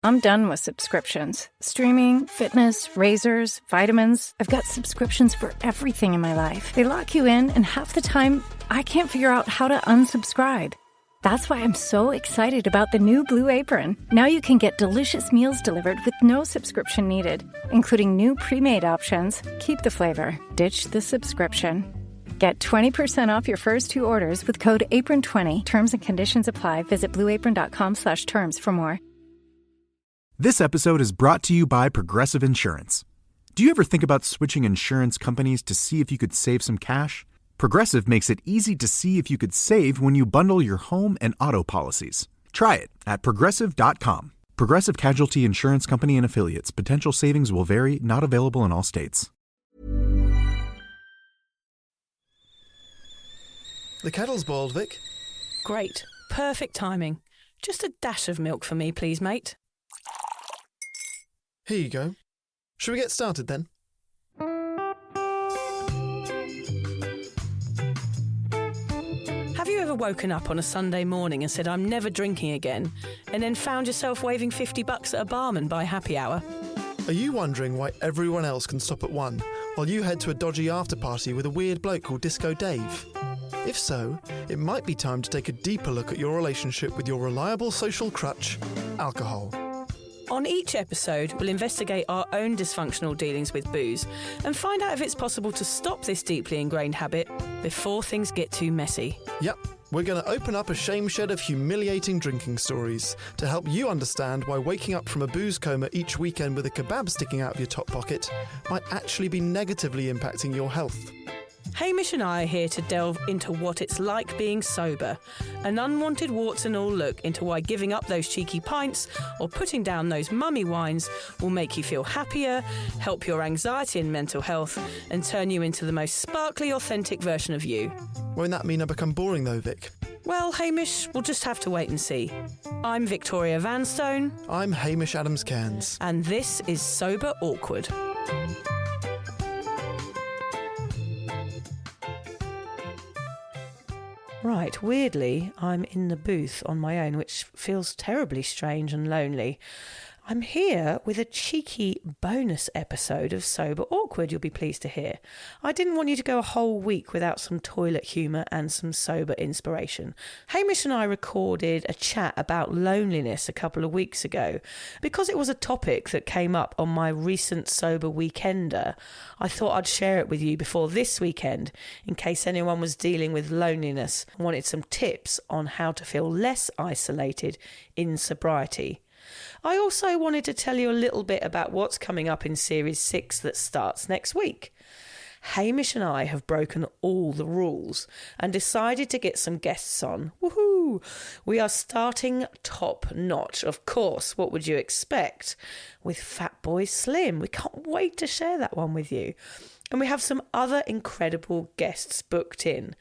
I'm done with subscriptions. Streaming, fitness, razors, vitamins. I've got subscriptions for everything in my life. They lock you in, and half the time, I can't figure out how to unsubscribe. That's why I'm so excited about the new Blue Apron. Now you can get delicious meals delivered with no subscription needed, including new pre-made options. Keep the flavor, ditch the subscription. Get 20% off your first 2 orders with code APRON20. Terms and conditions apply. Visit blueapron.com/terms for more. This episode is brought to you by Progressive Insurance. Do you ever think about switching insurance companies to see if you could save some cash? Progressive makes it easy to see if you could save when you bundle your home and auto policies. Try it at Progressive.com. Progressive Casualty Insurance Company and Affiliates. Potential savings will vary. Not available in all states. The kettle's boiled, Vic. Great. Perfect timing. Just a dash of milk for me, please, mate. Here you go. Shall we get started then? Have you ever woken up on a Sunday morning and said, I'm never drinking again, and then found yourself waving $50 at a barman by happy hour? Are you wondering why everyone else can stop at 1 while you head to a dodgy after-party with a weird bloke called Disco Dave? If so, it might be time to take a deeper look at your relationship with your reliable social crutch, alcohol. On each episode, we'll investigate our own dysfunctional dealings with booze and find out if it's possible to stop this deeply ingrained habit before things get too messy. Yep, we're going to open up a shame shed of humiliating drinking stories to help you understand why waking up from a booze coma each weekend with a kebab sticking out of your top pocket might actually be negatively impacting your health. Hamish and I are here to delve into what it's like being sober, an unwanted warts and all look into why giving up those cheeky pints or putting down those mummy wines will make you feel happier, help your anxiety and mental health, and turn you into the most sparkly, authentic version of you. Won't that mean I become boring though, Vic? Well, Hamish, we'll just have to wait and see. I'm Victoria Vanstone. I'm Hamish Adams-Cairns. And this is Sober Awkward. Right, weirdly, I'm in the booth on my own, which feels terribly strange and lonely. I'm here with a cheeky bonus episode of Sober Awkward, you'll be pleased to hear. I didn't want you to go a whole week without some toilet humour and some sober inspiration. Hamish and I recorded a chat about loneliness a couple of weeks ago. Because it was a topic that came up on my recent Sober Weekender, I thought I'd share it with you before this weekend, in case anyone was dealing with loneliness and wanted some tips on how to feel less isolated in sobriety. I also wanted to tell you a little bit about what's coming up in Series 6 that starts next week. Hamish and I have broken all the rules and decided to get some guests on. Woohoo! We are starting top notch, of course. What would you expect? With Fatboy Slim. We can't wait to share that one with you. And we have some other incredible guests booked in.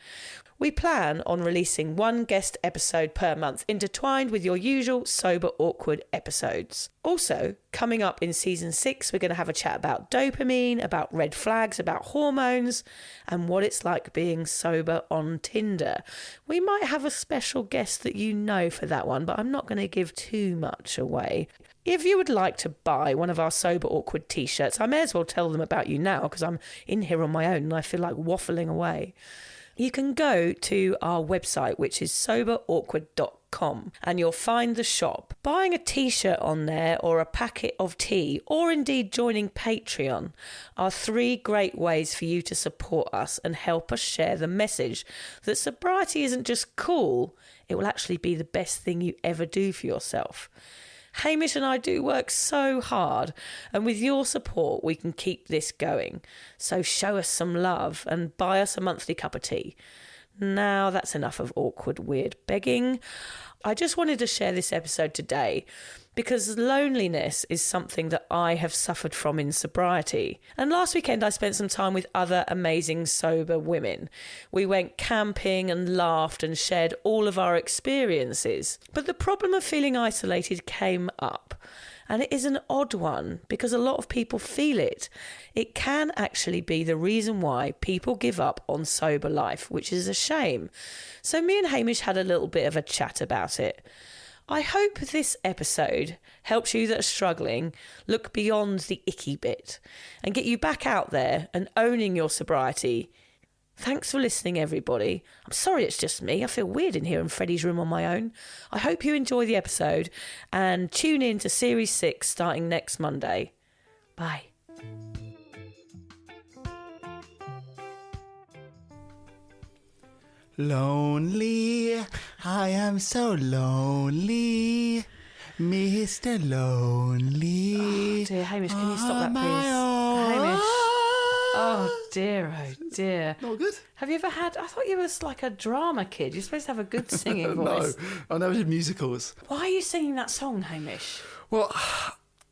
We plan on releasing one guest episode per month, intertwined with your usual Sober Awkward episodes. Also, coming up in Season 6, we're going to have a chat about dopamine, about red flags, about hormones, and what it's like being sober on Tinder. We might have a special guest that you know for that one, but I'm not going to give too much away. If you would like to buy one of our Sober Awkward t-shirts, I may as well tell them about you now because I'm in here on my own and I feel like waffling away. You can go to our website, which is soberawkward.com, and you'll find the shop. Buying a t-shirt on there or a packet of tea, or indeed joining Patreon, are 3 great ways for you to support us and help us share the message that sobriety isn't just cool, it will actually be the best thing you ever do for yourself. Hamish and I do work so hard, and with your support we can keep this going. So show us some love and buy us a monthly cup of tea. Now that's enough of awkward, weird begging. I just wanted to share this episode today because loneliness is something that I have suffered from in sobriety. And last weekend I spent some time with other amazing sober women. We went camping and laughed and shared all of our experiences. But the problem of feeling isolated came up. And it is an odd one because a lot of people feel it. It can actually be the reason why people give up on sober life, which is a shame. So me and Hamish had a little bit of a chat about it. I hope this episode helps you that are struggling look beyond the icky bit and get you back out there and owning your sobriety. Thanks for listening, everybody. I'm sorry it's just me. I feel weird in here in Freddie's room on my own. I hope you enjoy the episode and tune in to Series 6 starting next Monday. Bye. Lonely, I am so lonely, Mr. Lonely. Oh dear, Hamish, can you stop that, please? Hamish. Oh dear. Not good? Have you ever had... I thought you was like a drama kid. You're supposed to have a good singing voice. No, I never did musicals. Why are you singing that song, Hamish? Well,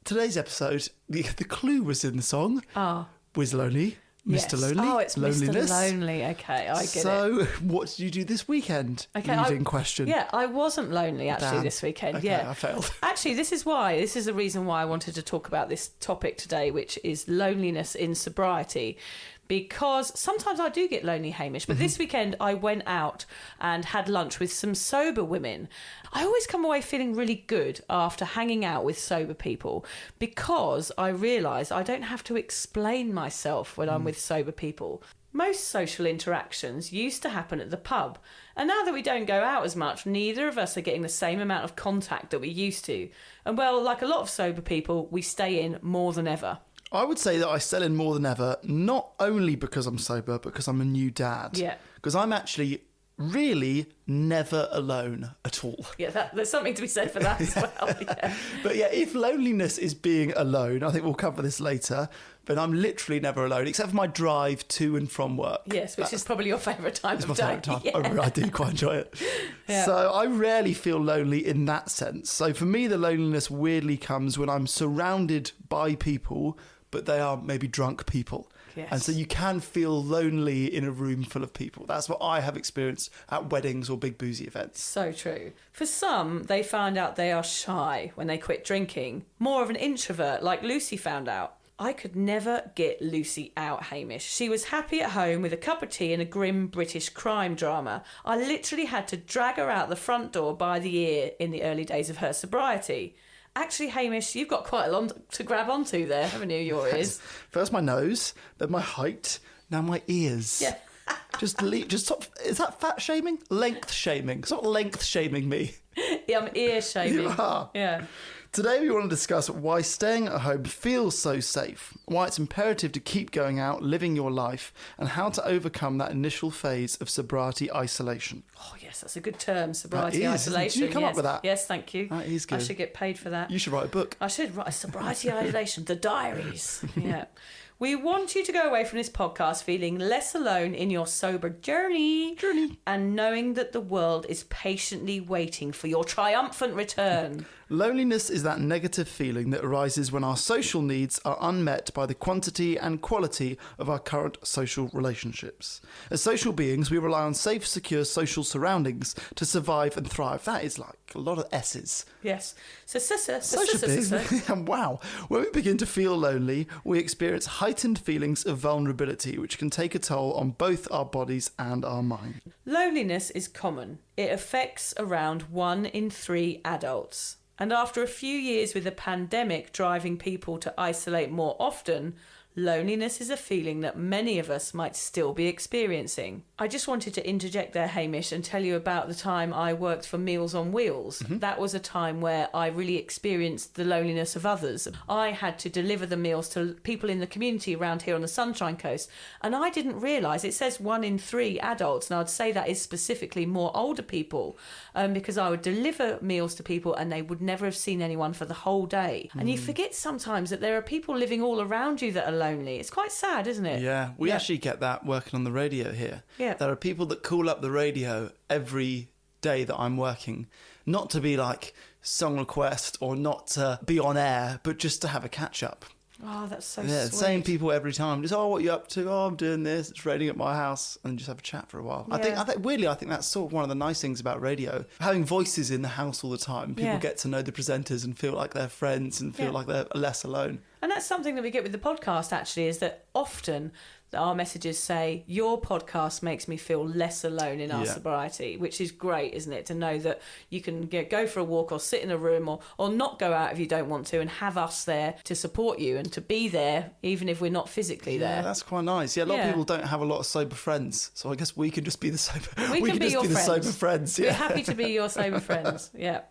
today's episode, the clue was in the song. Oh. Was lonely. Yes. Mr. Lonely. Oh, it's Loneliness. Mr. Lonely. Okay, I get it. So, what did you do this weekend? Okay, Leading question. Yeah, I wasn't lonely actually Damn. this weekend. Okay, yeah, I failed. Actually, this is the reason why I wanted to talk about this topic today, which is loneliness in sobriety. Because sometimes I do get lonely, Hamish, but this weekend I went out and had lunch with some sober women. I always come away feeling really good after hanging out with sober people because I realise I don't have to explain myself when I'm with sober people. Most social interactions used to happen at the pub, and now that we don't go out as much, neither of us are getting the same amount of contact that we used to. And well, like a lot of sober people, we stay in more than ever. I would say that I sell in more than ever, not only because I'm sober, but because I'm a new dad. Yeah. Because I'm actually really never alone at all. Yeah, there's something to be said for that as well. Yeah. But yeah, if loneliness is being alone, I think we'll cover this later, but I'm literally never alone, except for my drive to and from work. Yes, which is probably your favourite time of my day. favourite time. Yeah. I do quite enjoy it. Yeah. So I rarely feel lonely in that sense. So for me, the loneliness weirdly comes when I'm surrounded by people, but they are maybe drunk people. Yes. And so you can feel lonely in a room full of people. That's what I have experienced at weddings or big boozy events. So true. For some, they find out they are shy when they quit drinking. More of an introvert, like Lucy found out. I could never get Lucy out, Hamish. She was happy at home with a cup of tea and a grim British crime drama. I literally had to drag her out the front door by the ear in the early days of her sobriety. Actually, Hamish, you've got quite a lot to grab onto there, haven't you, your ears? First my nose, then my height, now my ears. Yeah. Just stop. Is that fat shaming? Length shaming. Stop length shaming me. Yeah, I'm ear shaming. You are. Yeah. Today we want to discuss why staying at home feels so safe, why it's imperative to keep going out, living your life, and how to overcome that initial phase of sobriety isolation. Oh, yes, that's a good term, sobriety That is. isolation. Did you come up with that? Yes, thank you. That is good. I should get paid for that. You should write a book. I should write a sobriety isolation, the diaries. Yeah. We want you to go away from this podcast feeling less alone in your sober journey. And knowing that the world is patiently waiting for your triumphant return. Loneliness is that negative feeling that arises when our social needs are unmet by the quantity and quality of our current social relationships. As social beings, we rely on safe, secure social surroundings to survive and thrive. That is like a lot of S's. Yes. Social beings. Wow. When we begin to feel lonely, we experience heightened feelings of vulnerability, which can take a toll on both our bodies and our mind. Loneliness is common. It affects around 1 in 3 adults. And after a few years with the pandemic driving people to isolate more often, loneliness is a feeling that many of us might still be experiencing. I just wanted to interject there, Hamish, and tell you about the time I worked for Meals on Wheels. Mm-hmm. That was a time where I really experienced the loneliness of others. I had to deliver the meals to people in the community around here on the Sunshine Coast, and I didn't realise, it says 1 in 3 adults, and I'd say that is specifically more older people, because I would deliver meals to people and they would never have seen anyone for the whole day. And you forget sometimes that there are people living all around you that are lonely. It's quite sad, isn't it? Yeah, we actually get that working on the radio here. Yeah. There are people that call up the radio every day that I'm working, not to be like song request or not to be on air, but just to have a catch up. Oh, that's so Yeah, sweet. same people every time. Just, what are you up to? Oh, I'm doing this. It's raining at my house. And just have a chat for a while. Yeah. I think weirdly, I think that's sort of one of the nice things about radio. Having voices in the house all the time. People get to know the presenters and feel like they're friends and feel like they're less alone. And that's something that we get with the podcast, actually, is that often that our messages say, your podcast makes me feel less alone in our sobriety, which is great, isn't it? To know that you can go for a walk or sit in a room or not go out if you don't want to, and have us there to support you and to be there even if we're not physically there. Yeah, that's quite nice. Yeah, a lot of people don't have a lot of sober friends, so I guess we can just be the sober. We can be your friends. The sober friends. Yeah. We're happy to be your sober friends. Yeah.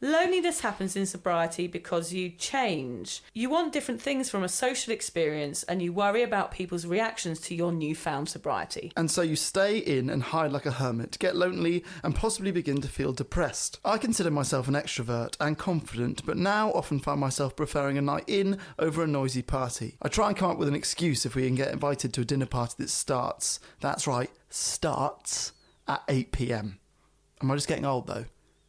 Loneliness happens in sobriety because you change. You want different things from a social experience, and you worry about people's reactions to your newfound sobriety. And so you stay in and hide like a hermit, get lonely, and possibly begin to feel depressed. I consider myself an extrovert and confident, but now often find myself preferring a night in over a noisy party. I try and come up with an excuse if we can get invited to a dinner party that starts, that's right, starts at 8 p.m. Am I just getting old though?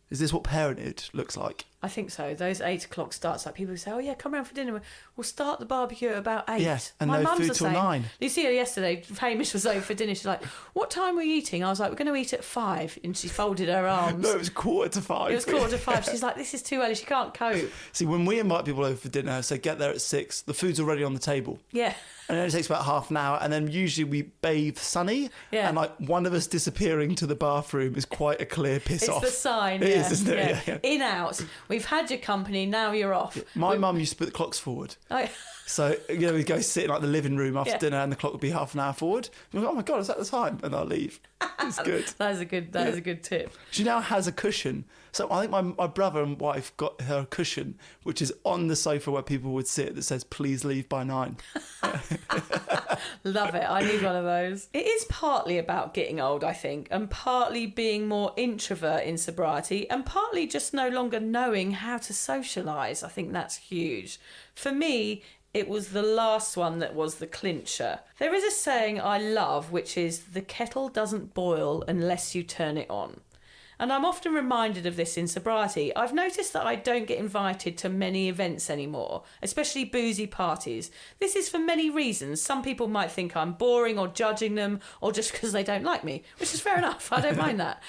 Is this what parenthood looks like? I think so. Those 8 o'clock starts, like people say, oh yeah, come round for dinner. We'll start the barbecue at about 8. Yeah, and my no mum's food the till same. 9. Lucia yesterday, Hamish was over for dinner. She's like, what time were you eating? I was like, we're going to eat at 5. And she folded her arms. No, it was 4:45. It was 4:45. She's like, this is too early. She can't cope. See, when we invite people over for dinner, so get there at 6, the food's already on the table. Yeah. And then it takes about half an hour, and then usually we bathe Sunny, and like one of us disappearing to the bathroom is quite a clear piss off. It's the sign. It is, isn't it? Yeah. In, out. We've had your company, now you're off. My mum used to put the clocks forward. Oh, So, we'd go sit in like the living room after dinner, and the clock would be half an hour forward. And we're like, oh my God, is that the time? And I'll leave. It's good. That is a good tip. She now has a cushion. So I think my brother and wife got her a cushion, which is on the sofa where people would sit, that says, please leave by 9. Love it. I need one of those. It is partly about getting old, I think, and partly being more introvert in sobriety, and partly just no longer knowing how to socialise. I think that's huge. For me, it was the last one that was the clincher. There is a saying I love, which is, the kettle doesn't boil unless you turn it on. And I'm often reminded of this in sobriety. I've noticed that I don't get invited to many events anymore, especially boozy parties. This is for many reasons. Some people might think I'm boring or judging them, or just because they don't like me, which is fair enough. I don't mind that.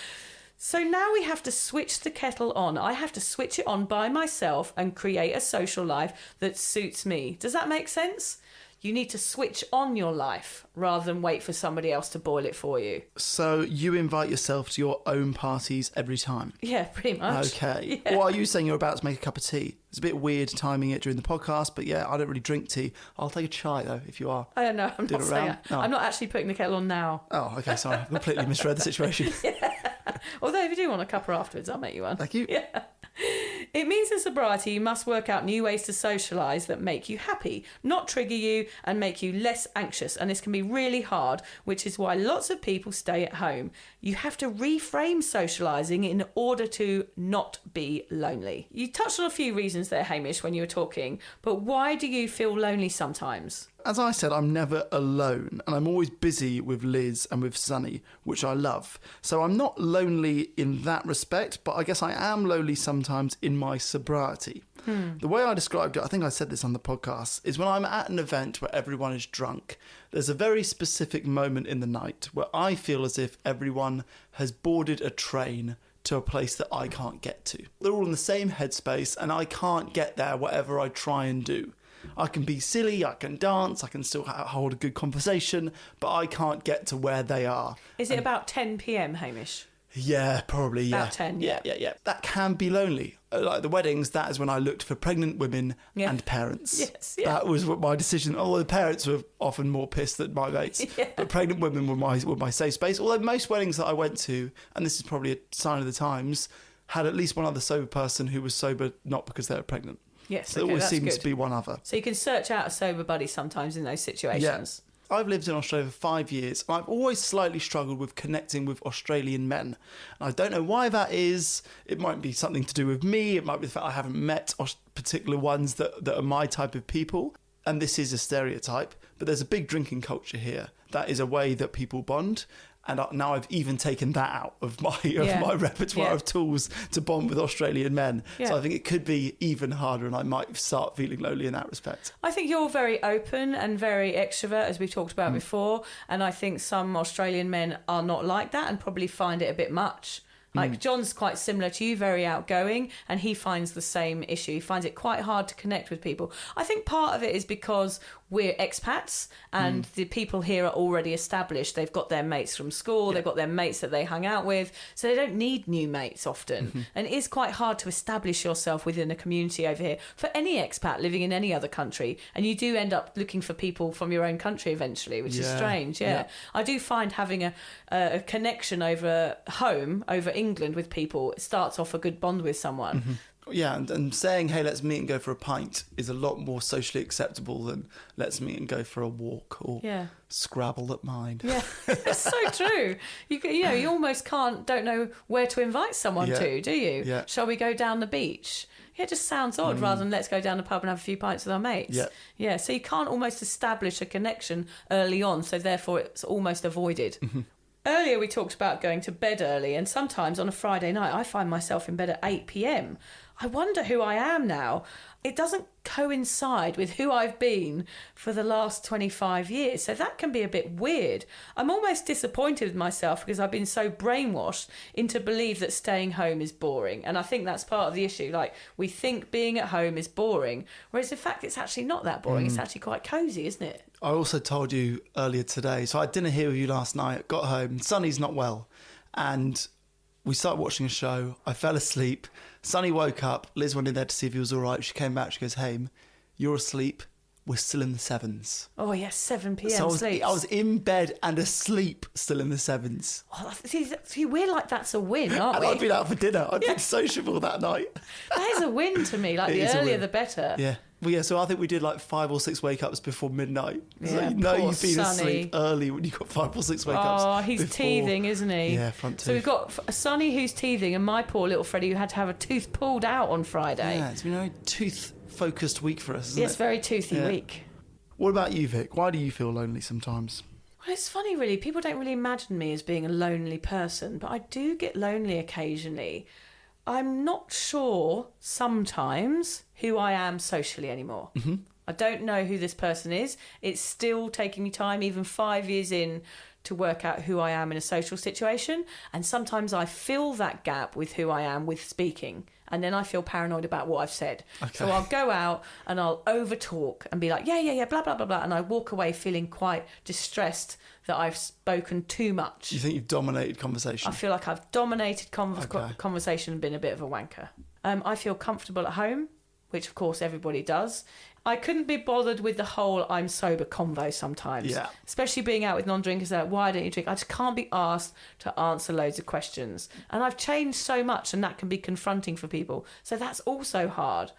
So now we have to switch the kettle on. I have to switch it on by myself and create a social life that suits me. Does that make sense? You need to switch on your life rather than wait for somebody else to boil it for you. So you invite yourself to your own parties every time? Yeah, pretty much. Okay. Yeah. Well, are you saying you're about to make a cup of tea? It's a bit weird timing it during the podcast, but yeah, I don't really drink tea. I'll take a chai though, if you are. I don't know. I'm not saying that. No. I'm not actually putting the kettle on now. Oh, okay, sorry. I completely misread the situation. Yeah. Although if you do want a cuppa afterwards, I'll make you one. Thank you. Yeah. It means in sobriety you must work out new ways to socialise that make you happy, not trigger you and make you less anxious. And this can be really hard, which is why lots of people stay at home. You have to reframe socialising in order to not be lonely. You touched on a few reasons there, Hamish, when you were talking, but why do you feel lonely sometimes? As I said, I'm never alone, and I'm always busy with Liz and with Sunny, which I love. So I'm not lonely in that respect, but I guess I am lonely sometimes in my sobriety. The way I described it, I think I said this on the podcast, is when I'm at an event where everyone is drunk, there's a very specific moment in the night where I feel as if everyone has boarded a train to a place that I can't get to. They're all in the same headspace, and I can't get there whatever I try and do. I can be silly, I can dance, I can still hold a good conversation, but I can't get to where they are. Is it about 10 p.m, Hamish? Yeah, probably, yeah. About 10, yeah. Yeah. That can be lonely. Like the weddings, that is when I looked for pregnant women and parents. Yes, yeah. That was what my decision. Although the parents were often more pissed than my mates. Yeah. But pregnant women were my safe space. Although most weddings that I went to, and this is probably a sign of the times, had at least one other sober person who was sober not because they were pregnant. Yes, so there always seems to be one other. So you can search out a sober buddy sometimes in those situations. Yeah. I've lived in Australia for 5 years, and I've always slightly struggled with connecting with Australian men. And I don't know why that is. It might be something to do with me. It might be the fact I haven't met particular ones that are my type of people. And this is a stereotype, but there's a big drinking culture here. That is a way that people bond. And now I've even taken that out of my repertoire of tools to bond with Australian men. Yeah. So I think it could be even harder, and I might start feeling lonely in that respect. I think you're very open and very extrovert, as we've talked about before. And I think some Australian men are not like that and probably find it a bit much. Like John's quite similar to you, very outgoing, and he finds the same issue. He finds it quite hard to connect with people. I think part of it is because we're expats and the people here are already established. They've got their mates from school, they've got their mates that they hung out with, so they don't need new mates often. And it is quite hard to establish yourself within a community over here for any expat living in any other country. And you do end up looking for people from your own country eventually, which is strange. I do find having a connection over home, over England with people, it starts off a good bond with someone. Yeah, and saying, hey, let's meet and go for a pint is a lot more socially acceptable than let's meet and go for a walk or Scrabble at mine. Yeah, it's so true. You almost don't know where to invite someone to, do you? Yeah. Shall we go down the beach? Yeah, it just sounds odd rather than let's go down the pub and have a few pints with our mates. Yeah, so you can't almost establish a connection early on, so therefore it's almost avoided. Earlier we talked about going to bed early, and sometimes on a Friday night I find myself in bed at 8 p.m. I wonder who I am now. It doesn't coincide with who I've been for the last 25 years, so that can be a bit weird. I'm almost disappointed with myself because I've been so brainwashed into believe that staying home is boring, and I think that's part of the issue. Like, we think being at home is boring, whereas in fact it's actually not that boring. It's actually quite cosy, isn't it? I also told you earlier today, so I had dinner here with you last night, got home, Sonny's not well, and we started watching a show. I fell asleep. Sonny woke up. Liz went in there to see if he was all right. She came back. She goes, Hame, you're asleep. We're still in the sevens. Oh, yes, 7 p.m. So sleep. I was in bed and asleep still in the sevens. Oh, see, we're like, that's a win, aren't we? And I'd been out for dinner. I'd been sociable that night. That is a win to me. Like, the earlier the better. Yeah. Well, yeah, so I think we did like 5 or 6 wake-ups before midnight. So Yeah, you know poor you've been Sonny. asleep early when you got 5 or 6 wake-ups. Oh, he's before. teething, isn't he? Yeah, front tooth. So we've got a Sonny who's teething and my poor little Freddie who had to have a tooth pulled out on Friday. Yeah, it's been a very tooth-focused week for us, isn't Yes, it? very toothy week. What about you, Vic? Why do you feel lonely sometimes? Well, it's funny, really. People don't really imagine me as being a lonely person, but I do get lonely occasionally. I'm not sure sometimes who I am socially anymore. I don't know who this person is. It's still taking me time, even 5 years in, to work out who I am in a social situation. And sometimes I fill that gap with who I am with speaking. And then I feel paranoid about what I've said. Okay. So I'll go out and I'll over-talk and be like, yeah, blah, blah, blah, blah. And I walk away feeling quite distressed that I've spoken too much. You think you've dominated conversation? I feel like I've dominated conversation and been a bit of a wanker. I feel comfortable at home, which of course everybody does. I couldn't be bothered with the whole I'm sober convo sometimes. Yeah. Especially being out with non-drinkers, like, why don't you drink? I just can't be asked to answer loads of questions. And I've changed so much, and that can be confronting for people. So that's also hard.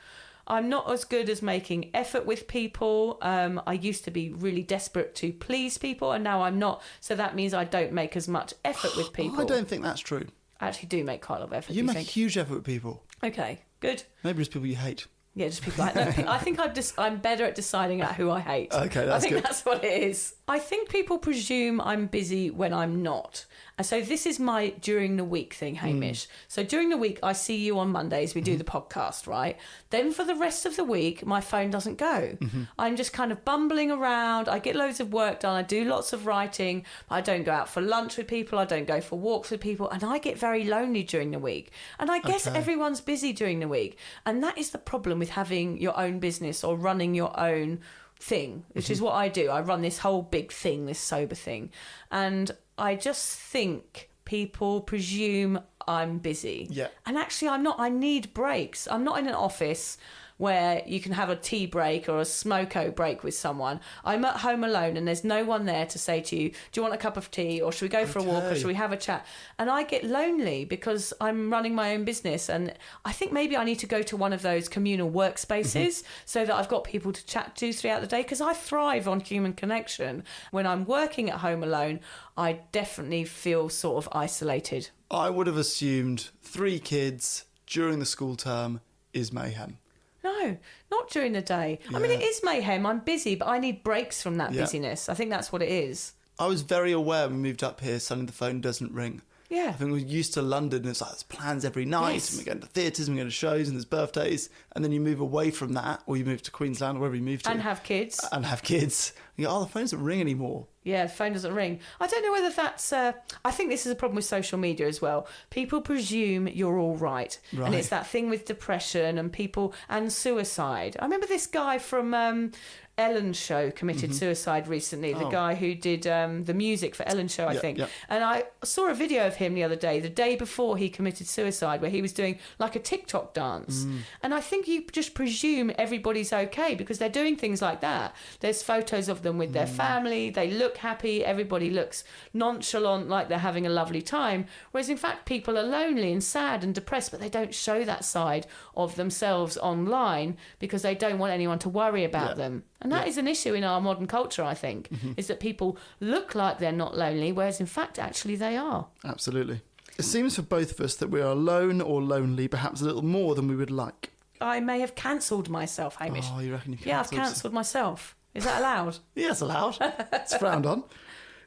I'm not as good as making effort with people. I used to be really desperate to please people, and now I'm not. So that means I don't make as much effort with people. I don't think that's true. I actually do make quite a lot of effort. You make a huge effort with people. Okay, good. Maybe it's people you hate. Yeah, just people like that. I think I'm better at deciding out who I hate. Okay, that's I think good. that's what it is. I think people presume I'm busy when I'm not. And so this is my during the week thing, Hamish. So during the week, I see you on Mondays. We do the podcast, right? Then for the rest of the week, my phone doesn't go. I'm just kind of bumbling around. I get loads of work done. I do lots of writing. I don't go out for lunch with people. I don't go for walks with people. And I get very lonely during the week. And I guess everyone's busy during the week. And that is the problem with having your own business or running your own thing, which is what I do. I run this whole big thing, this sober thing. And I just think people presume I'm busy. Yeah. And actually I'm not. I need breaks. I'm not in an office where you can have a tea break or a smoko break with someone. I'm at home alone and there's no one there to say to you, do you want a cup of tea, or should we go for a walk, or should we have a chat? And I get lonely because I'm running my own business, and I think maybe I need to go to one of those communal workspaces so that I've got people to chat to throughout the day, because I thrive on human connection. When I'm working at home alone, I definitely feel sort of isolated. I would have assumed 3 kids during the school term is mayhem. No, not during the day. I mean, it is mayhem. I'm busy, but I need breaks from that busyness. I think that's what it is. I was very aware when we moved up here, suddenly the phone doesn't ring. Yeah. I think we're used to London, and it's like there's plans every night, Yes. and we're going to theatres, and we're going to shows, and there's birthdays, and then you move away from that, or you move to Queensland, or wherever you move to. And have kids. And have kids. You go, oh, the phone doesn't ring anymore. Yeah, the phone doesn't ring. I don't know whether that's... I think this is a problem with social media as well. People presume you're all right. And it's that thing with depression and suicide. I remember this guy from... Ellen's show committed suicide recently. The guy who did the music for Ellen's show, I think. Yep. And I saw a video of him the day before he committed suicide, where he was doing like a TikTok dance. And I think you just presume everybody's okay because they're doing things like that. There's photos of them with their family. They look happy. Everybody looks nonchalant, like they're having a lovely time. Whereas in fact, people are lonely and sad and depressed, but they don't show that side of themselves online because they don't want anyone to worry about them. And that is an issue in our modern culture, I think, is that people look like they're not lonely, whereas in fact, actually they are. Absolutely. It seems for both of us that we are alone or lonely, perhaps a little more than we would like. I may have cancelled myself, Hamish. Oh, you reckon you cancelled? Yeah, I've cancelled myself. Is that allowed? Yes, allowed. It's frowned on.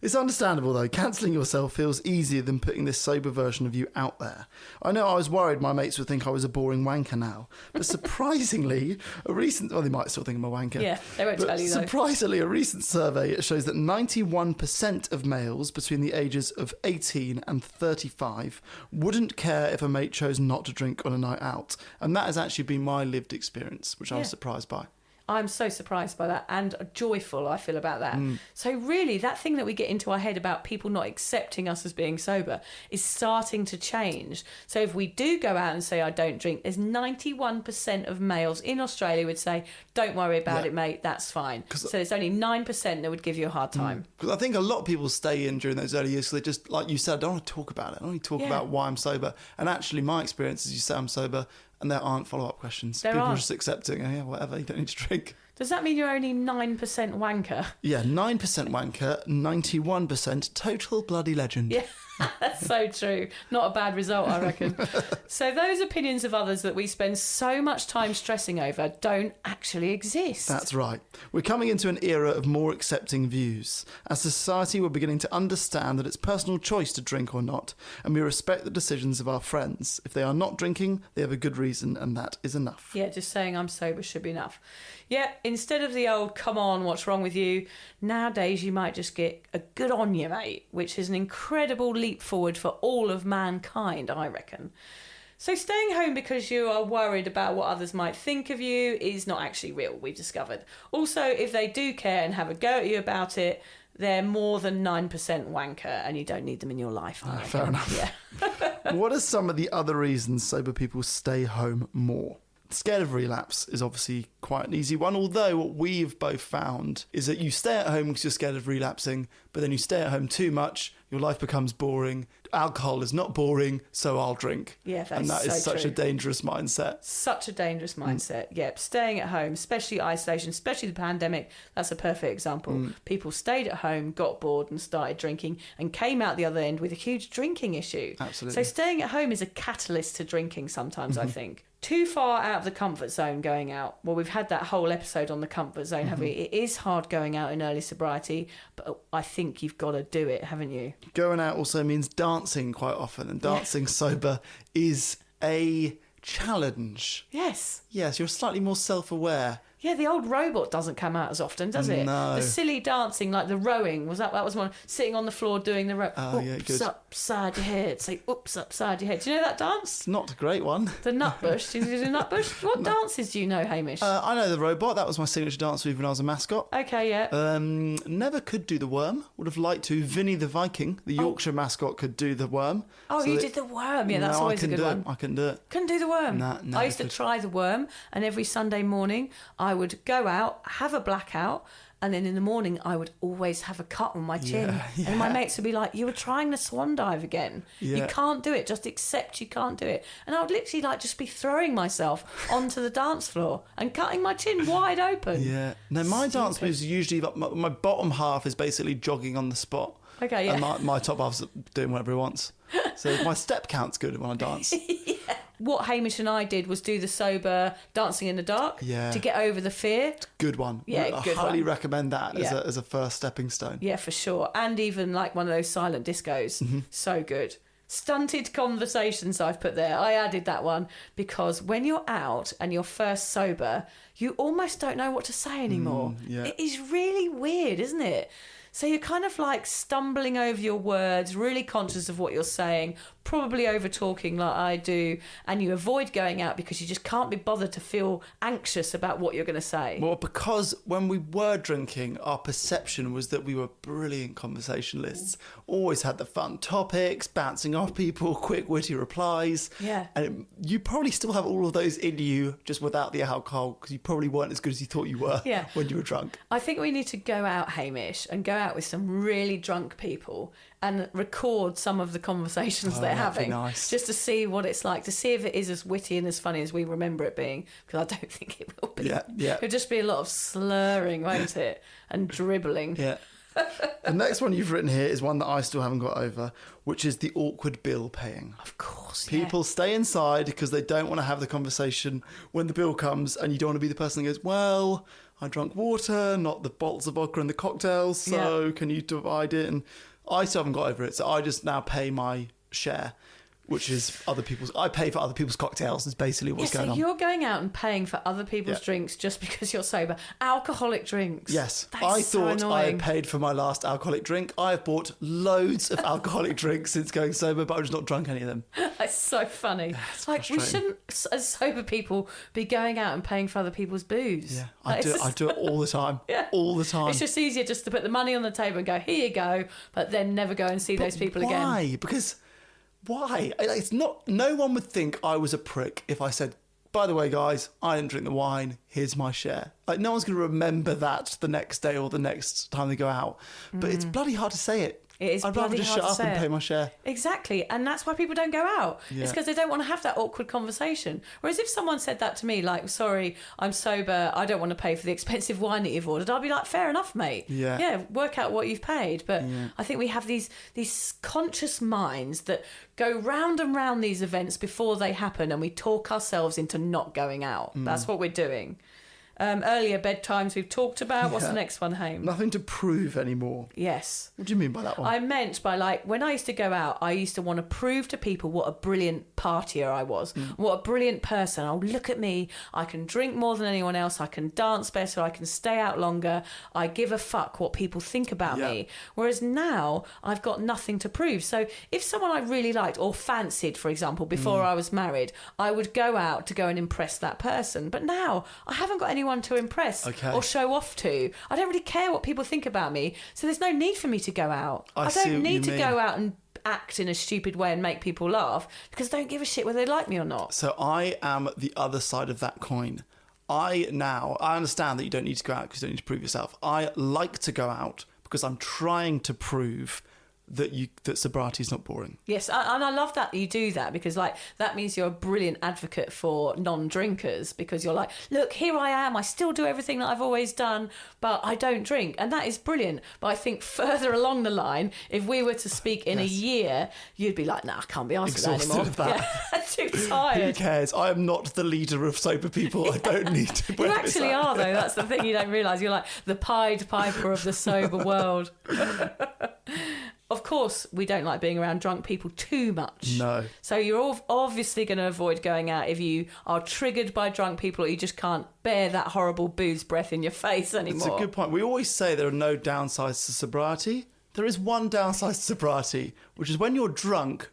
It's understandable, though. Cancelling yourself feels easier than putting this sober version of you out there. I know I was worried my mates would think I was a boring wanker now, but surprisingly, they might still think I'm a wanker. Yeah, they won't tell you, though. Surprisingly, a recent survey shows that 91% of males between the ages of 18 and 35 wouldn't care if a mate chose not to drink on a night out. And that has actually been my lived experience, which I was surprised by. I'm so surprised by that and joyful I feel about that. So really, that thing that we get into our head about people not accepting us as being sober is starting to change. So if we do go out and say, I don't drink, there's 91% of males in Australia would say, don't worry about it, mate, that's fine. So there's only 9% that would give you a hard time. Because I think a lot of people stay in during those early years because they just, like you said, I don't want to talk about it. I don't want to talk about why I'm sober. And actually, my experience is you say I'm sober, and there aren't follow-up questions. People are just accepting, whatever, you don't need to drink. Does that mean you're only 9% wanker? Yeah, 9% wanker, 91% total bloody legend. Yeah, that's so true. Not a bad result, I reckon. So those opinions of others that we spend so much time stressing over don't actually exist. That's right. We're coming into an era of more accepting views. As a society, we're beginning to understand that it's personal choice to drink or not, and we respect the decisions of our friends. If they are not drinking, they have a good reason, and that is enough. Yeah, just saying I'm sober should be enough. Yeah, instead of the old, come on, what's wrong with you? Nowadays, you might just get a good on you, mate, which is an incredible leap forward for all of mankind, I reckon. So staying home because you are worried about what others might think of you is not actually real, we've discovered. Also, if they do care and have a go at you about it, they're more than 9% wanker and you don't need them in your life. Fair enough. Yeah. What are some of the other reasons sober people stay home more? Scared of relapse is obviously quite an easy one, although what we've both found is that you stay at home because you're scared of relapsing, but then you stay at home too much, your life becomes boring. Alcohol is not boring, so I'll drink. Yeah, and that is such true. A dangerous mindset. Such a dangerous mindset. Yep, staying at home, especially isolation, especially the pandemic, that's a perfect example. People stayed at home, got bored and started drinking and came out the other end with a huge drinking issue. Absolutely. So staying at home is a catalyst to drinking sometimes, I think. Too far out of the comfort zone going out. Well, we've had that whole episode on the comfort zone, haven't we? It is hard going out in early sobriety, but I think you've got to do it, haven't you? Going out also means dancing quite often, and dancing sober is a challenge. Yes. Yes, you're slightly more self-aware. Yeah, the old robot doesn't come out as often, does it? No. The silly dancing, like the rowing, that was one, sitting on the floor doing the row. Oh, yeah, good. Oops, upside your head. Say, oops, upside your head. Do you know that dance? It's not a great one. The nutbush. Do you do the nutbush? What dances do you know, Hamish? I know the robot. That was my signature dance move when I was a mascot. Okay, yeah. Never could do the worm. Would have liked to. Vinny the Viking, the Yorkshire mascot, could do the worm. Oh, so you did the worm. Yeah, that's always a good one. I couldn't do it. Couldn't do the worm. Nah, I used to try the worm, and every Sunday morning I would go out, have a blackout, and then in the morning I would always have a cut on my chin. Yeah. And my mates would be like, you were trying the swan dive again. Yeah. You can't do it. Just accept you can't do it. And I would literally just be throwing myself onto the dance floor and cutting my chin wide open. Yeah. No, my dance moves are usually, my bottom half is basically jogging on the spot. Okay, yeah. And my top half's doing whatever he wants. So my step count's good when I dance. Yeah. What Hamish and I did was do the sober dancing in the dark to get over the fear. Good one. Yeah, I good highly one. recommend that as a first stepping stone. Yeah, for sure. And even like one of those silent discos. So good. Stunted conversations I've put there. I added that one because when you're out and you're first sober, you almost don't know what to say anymore. Yeah. It is really weird, isn't it? So you're kind of like stumbling over your words, really conscious of what you're saying, probably over talking like I do, and you avoid going out because you just can't be bothered to feel anxious about what you're going to say. Well, because when we were drinking, our perception was that we were brilliant conversationalists, always had the fun topics, bouncing off people, quick, witty replies. Yeah. And you probably still have all of those in you, just without the alcohol, because you probably weren't as good as you thought you were when you were drunk. I think we need to go out, Hamish, and go out with some really drunk people and record some of the conversations they're having, nice. Just to see what it's like, to see if it is as witty and as funny as we remember it being, because I don't think it will be. Yeah. It'll just be a lot of slurring, won't it? And dribbling. Yeah. The next one you've written here is one that I still haven't got over, which is the awkward bill paying. Of course, People stay inside because they don't want to have the conversation when the bill comes, and you don't want to be the person that goes, well, I drank water, not the bottles of vodka and the cocktails, so can you divide it? And I still haven't got over it, so I just now pay my share, which is other people's. I pay for other people's cocktails, is basically what's going on. So you're going out and paying for other people's drinks just because you're sober. Alcoholic drinks. Yes. That I is so thought I annoying. had paid for my last alcoholic drink. I have bought loads of alcoholic drinks since going sober, but I've just not drunk any of them. That's so funny. It's like, we shouldn't, as sober people, be going out and paying for other people's booze. Yeah, I do it all the time. All the time. It's just easier just to put the money on the table and go, here you go, but then never go and see those people again. Why? Because why? It's not. No one would think I was a prick if I said, by the way, guys, I didn't drink the wine. Here's my share. Like, no one's going to remember that the next day or the next time they go out. But it's bloody hard to say it. It is I'd rather bloody just hard shut to up say and it. pay my share. Exactly, and that's why people don't go out. Yeah. It's because they don't want to have that awkward conversation. Whereas if someone said that to me, like, sorry, I'm sober, I don't want to pay for the expensive wine that you've ordered, I'd be like, fair enough, mate. Yeah. Work out what you've paid. But I think we have these conscious minds that go round and round these events before they happen, and we talk ourselves into not going out. That's what we're doing. Earlier, bedtimes we've talked about. What's the next one, Hame? Nothing to prove anymore. Yes. What do you mean by that one? I meant by, like, when I used to go out, I used to want to prove to people what a brilliant partier I was, what a brilliant person. Oh, look at me. I can drink more than anyone else. I can dance better. I can stay out longer. I give a fuck what people think about me. Whereas now I've got nothing to prove. So if someone I really liked or fancied, for example, before I was married, I would go out to go and impress that person. But now I haven't got anyone to impress or show off to. I don't really care what people think about me, so there's no need for me to go out. I don't need to go out and act in a stupid way and make people laugh, because I don't give a shit whether they like me or not. So I am the other side of that coin. I understand that you don't need to go out because you don't need to prove yourself. I like to go out because I'm trying to prove that sobriety is not boring. Yes, and I love that you do that, because, like, that means you're a brilliant advocate for non-drinkers, because you're like, look, here I am, I still do everything that I've always done, but I don't drink, and that is brilliant. But I think further along the line, if we were to speak in a year, you'd be like, nah, I can't be asked for that anymore. Exhausted of that. Yeah, too tired. Who cares? I am not the leader of sober people. I don't need to wear You this actually out. are, though. That's the thing you don't realise. You're like the Pied Piper of the sober world. Of course, we don't like being around drunk people too much. No. So you're obviously going to avoid going out if you are triggered by drunk people, or you just can't bear that horrible booze breath in your face anymore. It's a good point. We always say there are no downsides to sobriety. There is one downside to sobriety, which is when you're drunk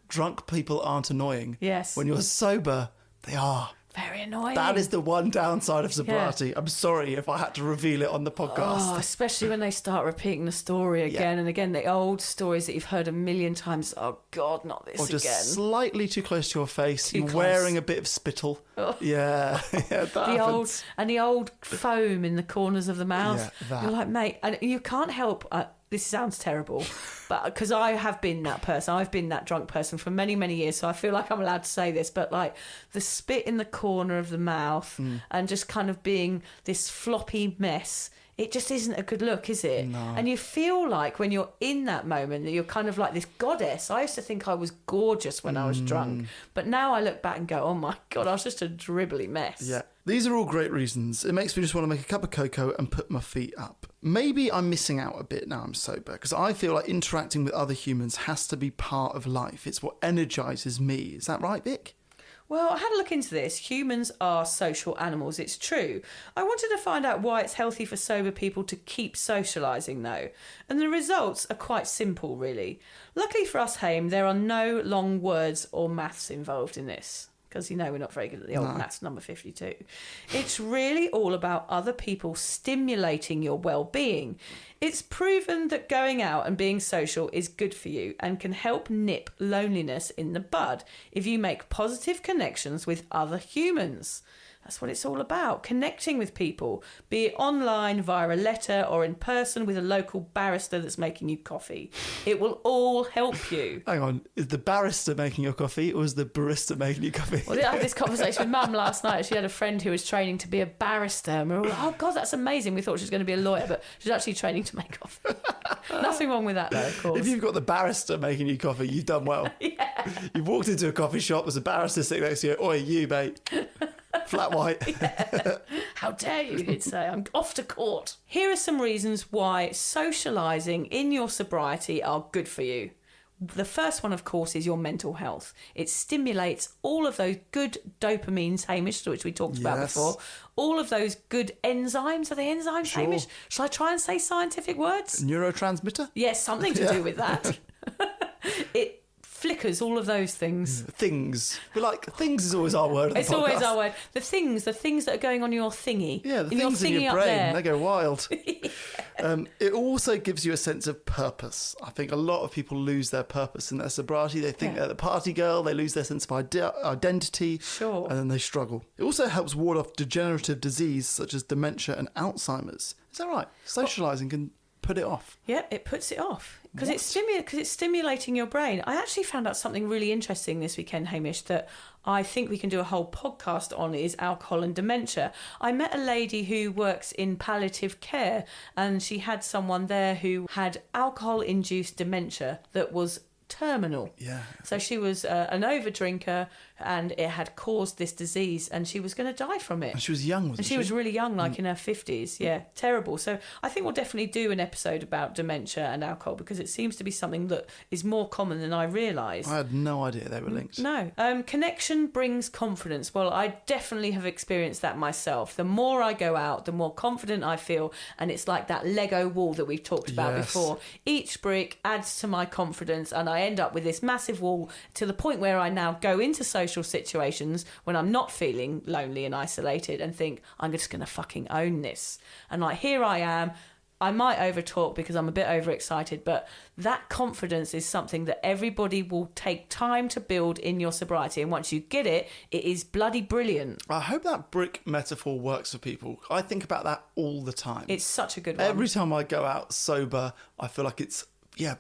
people aren't annoying. Yes. When you're sober, they are. Very annoying. That is the one downside of sobriety. I'm sorry if I had to reveal it on the podcast. Oh, especially when they start repeating the story again and again. The old stories that you've heard a million times. Oh, God, not this Or just again. slightly too close to your face. Too You're close. wearing a bit of spittle. Oh. Yeah. That happens. The old foam in the corners of the mouth. Yeah, that. You're like, mate, and you can't help. This sounds terrible, but because I have been that person, I've been that drunk person for many, many years, so I feel like I'm allowed to say this, but like the spit in the corner of the mouth and just kind of being this floppy mess, it just isn't a good look, is it? No. And you feel like when you're in that moment that you're kind of like this goddess. I used to think I was gorgeous when I was drunk, but now I look back and go, oh my God, I was just a dribbly mess. Yeah. These are all great reasons. It makes me just want to make a cup of cocoa and put my feet up. maybe I'm missing out a bit now I'm sober, because I feel like interacting with other humans has to be part of life. It's what energises me. Is that right, Vic? Well, I had a look into this. Humans are social animals, it's true. I wanted to find out why it's healthy for sober people to keep socialising, though. And the results are quite simple, really. Luckily for us, Hame, there are no long words or maths involved in this. Because, we're not very good at the old maths, number 52. It's really all about other people stimulating your well-being. It's proven that going out and being social is good for you and can help nip loneliness in the bud if you make positive connections with other humans. That's what it's all about, connecting with people, be it online, via a letter, or in person with a local barrister that's making you coffee. It will all help you. Hang on, is the barrister making your coffee or is the barista making you coffee? Well, I had this conversation with Mum last night. She had a friend who was training to be a barrister. And we were all like, oh, God, that's amazing. We thought she was going to be a lawyer, but she's actually training to make coffee. Nothing wrong with that, though, of course. If you've got the barrister making you coffee, you've done well. Yeah. You've walked into a coffee shop, there's a barrister sitting next to you. Oi, you, mate. Flat white. Yeah. How dare you, he'd say. I'm off to court. Here are some reasons why socialising in your sobriety are good for you. The first one, of course, is your mental health. It stimulates all of those good dopamines, Hamish, which we talked about before. All of those good enzymes. Are they enzymes, Sure. Hamish? Shall I try and say scientific words? Neurotransmitter? Yes, something to do with that. It flickers all of those things. Things. We're like, things is always our word. It's always our word. The things that are going on in your thingy. Yeah, the your things in thingy your up brain, there. they go wild. It also gives you a sense of purpose. I think a lot of people lose their purpose in their sobriety. They think they're the party girl, they lose their sense of identity, Sure. and then they struggle. It also helps ward off degenerative disease such as dementia and Alzheimer's. Is that right? Socialising can put it off. Yep, it puts it off. Because it's stimulating your brain. I actually found out something really interesting this weekend, Hamish, that I think we can do a whole podcast on, is alcohol and dementia. I met a lady who works in palliative care, and she had someone there who had alcohol-induced dementia that was terminal. Yeah. So she was an over-drinker, and it had caused this disease, and she was going to die from it. And she was young, wasn't she? And she was really young, like in her 50s. Yeah, terrible. So I think we'll definitely do an episode about dementia and alcohol, because it seems to be something that is more common than I realised. I had no idea they were linked. No. Connection brings confidence. Well, I definitely have experienced that myself. The more I go out, the more confident I feel. And it's like that Lego wall that we've talked about before. Each brick adds to my confidence, and I end up with this massive wall to the point where I now go into social situations when I'm not feeling lonely and isolated and think, I'm just going to fucking own this. And like, here I am. I might overtalk because I'm a bit overexcited, but that confidence is something that everybody will take time to build in your sobriety. And once you get it, it is bloody brilliant. I hope that brick metaphor works for people. I think about that all the time. It's such a good one. Every time I go out sober, I feel like it's